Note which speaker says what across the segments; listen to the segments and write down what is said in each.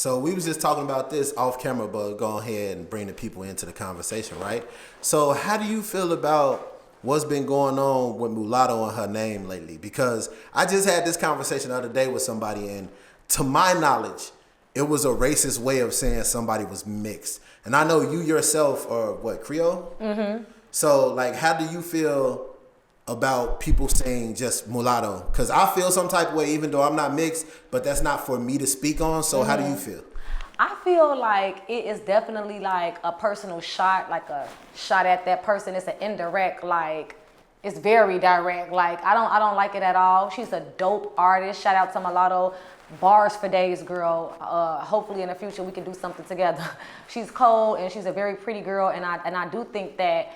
Speaker 1: So we was just talking about this off camera, but go ahead and bring the people into the conversation, right? So how do you feel about what's been going on with mulatto and her name lately? Because I just had this conversation the other day with somebody, and to my knowledge, it was a racist way of saying somebody was mixed. And I know you yourself are what, Creole? Mm-hmm. So like, how do you feel about people saying just mulatto? Because I feel some type of way, even though I'm not mixed, but that's not for me to speak on. So how do you feel?
Speaker 2: I feel like it is definitely like a personal shot, like a shot at that person. It's an indirect, like it's very direct. Like I don't like it at all. She's a dope artist. Shout out to Mulatto. Bars for days, girl. Hopefully in the future we can do something together. She's cold and she's a very pretty girl, and I do think that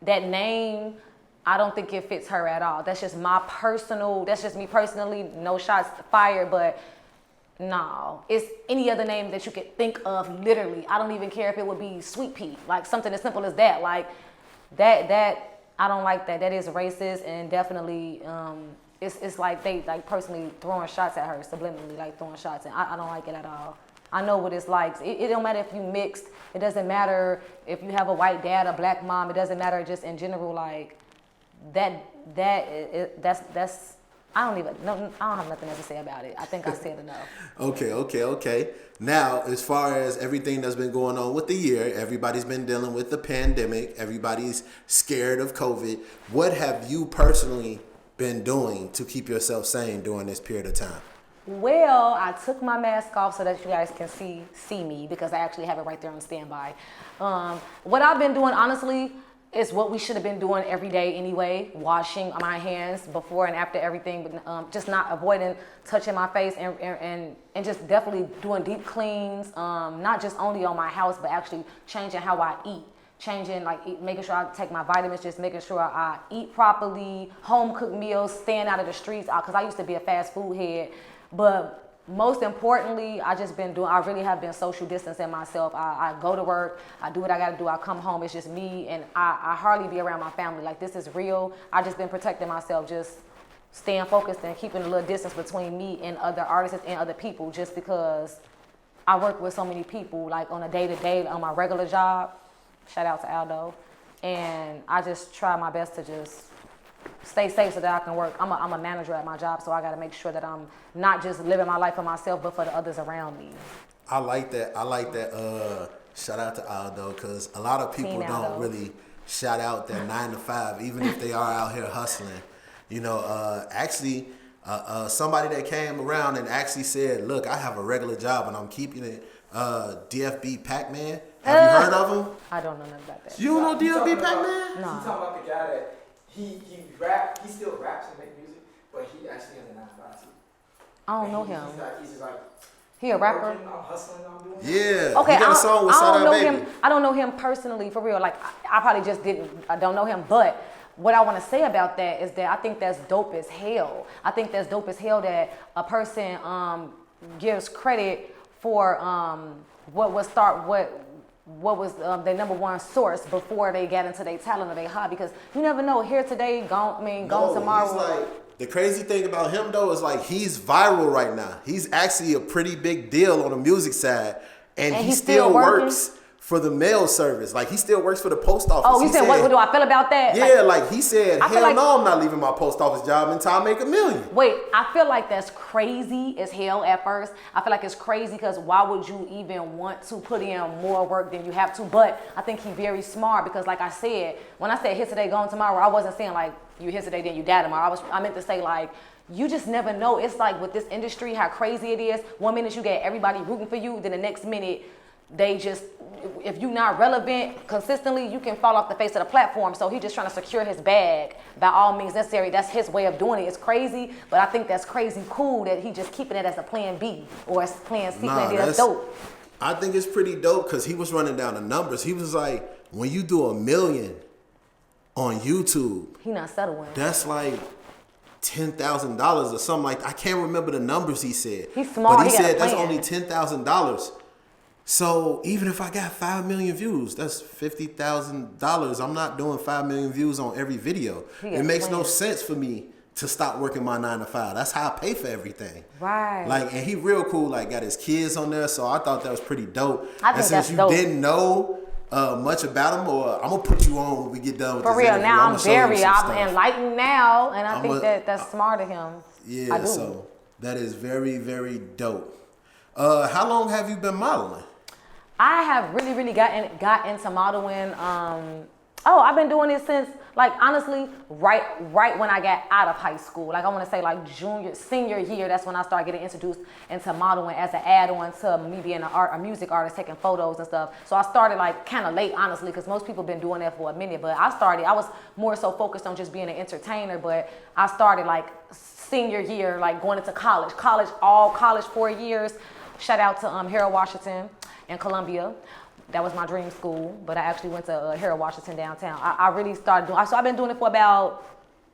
Speaker 2: that name, I don't think it fits her at all. That's just me personally, no shots fired, but no. It's any other name that you could think of, literally. I don't even care if it would be Sweet Pea, like something as simple as that. Like that I don't like that. That is racist, and definitely it's like they like personally throwing shots at her, subliminally like throwing shots, and I don't like it at all. I know what it's like. It don't matter if you mixed. It doesn't matter if you have a white dad, a black mom. It doesn't matter. Just in general, like that's. I don't have nothing else to say about it. I think I said enough.
Speaker 1: Okay. Now, as far as everything that's been going on with the year, everybody's been dealing with the pandemic. Everybody's scared of COVID. What have you personally been doing to keep yourself sane during this period of time?
Speaker 2: Well, I took my mask off so that you guys can see me, because I actually have it right there on standby. What I've been doing, honestly, is what we should have been doing every day anyway, washing my hands before and after everything, but just not avoiding touching my face and just definitely doing deep cleans, not just only on my house, but actually changing how I eat. Making sure I take my vitamins, just making sure I eat properly, home cooked meals, staying out of the streets, because I used to be a fast food head. But most importantly, I really have been social distancing myself. I go to work, I do what I gotta do, I come home, it's just me, and I hardly be around my family. Like, this is real. I just been protecting myself, just staying focused and keeping a little distance between me and other artists and other people, just because I work with so many people, like on a day-to-day, on my regular job. Shout out to Aldo. And I just try my best to just stay safe so that I can work. I'm a manager at my job, so I got to make sure that I'm not just living my life for myself, but for the others around me.
Speaker 1: I like that. Shout out to Aldo, because a lot of people don't really shout out their 9 to 5, even if they are out here hustling. You know, actually, somebody that came around and actually said, "Look, I have a regular job and I'm keeping it." DFB Pac-Man. Have you heard of him?
Speaker 2: I don't know nothing about that.
Speaker 1: You don't know DFB Pac-Man?
Speaker 2: No.
Speaker 3: He's talking about the guy that he still raps and make music, but he actually has a 9 to 5 too.
Speaker 2: I don't know him.
Speaker 3: He's just like,
Speaker 2: he a rapper?
Speaker 3: I'm hustling, I'm doing
Speaker 1: Yeah.
Speaker 2: Okay,
Speaker 1: he got a song with Sada Baby.
Speaker 2: him. I don't know him personally, for real. Like, I probably just I don't know him, but what I want to say about that is that I think that's dope as hell. I think that's dope as hell that a person gives credit for what was their number one source before they got into their talent or their hobby, because you never know, here today, gone tomorrow.
Speaker 1: He's like, the crazy thing about him though is like he's viral right now. He's actually a pretty big deal on the music side, and he still works for the mail service. Like, he still works for the post office.
Speaker 2: Oh, he said, what do I feel about that?
Speaker 1: Yeah, like he said, hell no, I'm not leaving my post office job until I make $1 million.
Speaker 2: Wait, I feel like that's crazy as hell at first. I feel like it's crazy because why would you even want to put in more work than you have to? But I think he's very smart, because like I said, when I said here today, gone tomorrow, I wasn't saying like you here today, then you die tomorrow. I meant to say like, you just never know. It's like with this industry, how crazy it is. One minute you get everybody rooting for you, then the next minute they just, if you're not relevant consistently, you can fall off the face of the platform. So he's just trying to secure his bag by all means necessary. That's his way of doing it. It's crazy, but I think that's crazy cool that he just keeping it as a plan B or as plan C, plan D. That's dope.
Speaker 1: I think it's pretty dope, because he was running down the numbers. He was like, when you do $1 million on YouTube,
Speaker 2: he not settling.
Speaker 1: That's like $10,000 or something like that. I can't remember the numbers he said.
Speaker 2: He's smart.
Speaker 1: But he said that's only $10,000. So even if I got 5 million views, that's $50,000. I'm not doing 5 million views on every video. It makes no sense for me to stop working my 9 to 5. That's how I pay for everything.
Speaker 2: Right.
Speaker 1: Like, and he real cool. Like, got his kids on there, so I thought that was pretty dope.
Speaker 2: I think
Speaker 1: and since
Speaker 2: that's
Speaker 1: you
Speaker 2: dope.
Speaker 1: didn't know much about him, or I'm gonna put you on when we get done with
Speaker 2: For
Speaker 1: this
Speaker 2: real,
Speaker 1: interview.
Speaker 2: now
Speaker 1: I'm
Speaker 2: I'm enlightened now, and I think that's smart of him.
Speaker 1: Yeah,
Speaker 2: I do.
Speaker 1: so that is very, very dope. How long have you been modeling?
Speaker 2: I have really got into modeling. I've been doing it since, like, honestly, right when I got out of high school. Like, I want to say like senior year. That's when I started getting introduced into modeling as an add-on to me being a music artist, taking photos and stuff. So I started like kind of late, honestly, because most people been doing that for a minute. But I was more so focused on just being an entertainer. But I started like senior year, like going into college, all college 4 years. Shout out to Harold Washington in Columbia. That was my dream school, but I actually went to Harold Washington downtown. I really started doing, so I've been doing it for about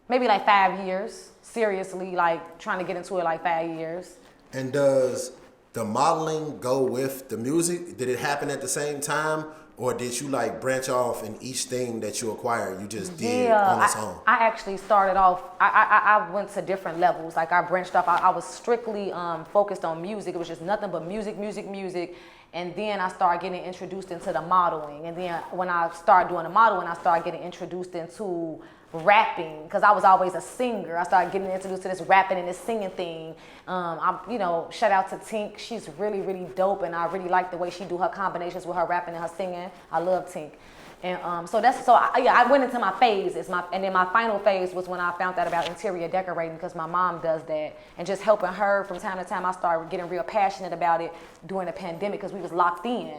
Speaker 2: maybe like 5 years, seriously, like trying to get into it like 5 years.
Speaker 1: And does the modeling go with the music? Did it happen at the same time? Or did you like branch off in each thing that you acquired, you just did on its own?
Speaker 2: I actually started off, I went to different levels. Like I branched off, I was strictly focused on music. It was just nothing but music. And then I started getting introduced into the modeling. And then when I started doing the modeling, I started getting introduced into rapping, because I was always a singer. I started getting introduced to this rapping and this singing thing. Shout out to Tink. She's really dope, and I really like the way she do her combinations with her rapping and her singing. I love Tink. And I went into my phase. And then my final phase was when I found out about interior decorating, because my mom does that, and just helping her from time to time. I started getting real passionate about it during the pandemic because we was locked in.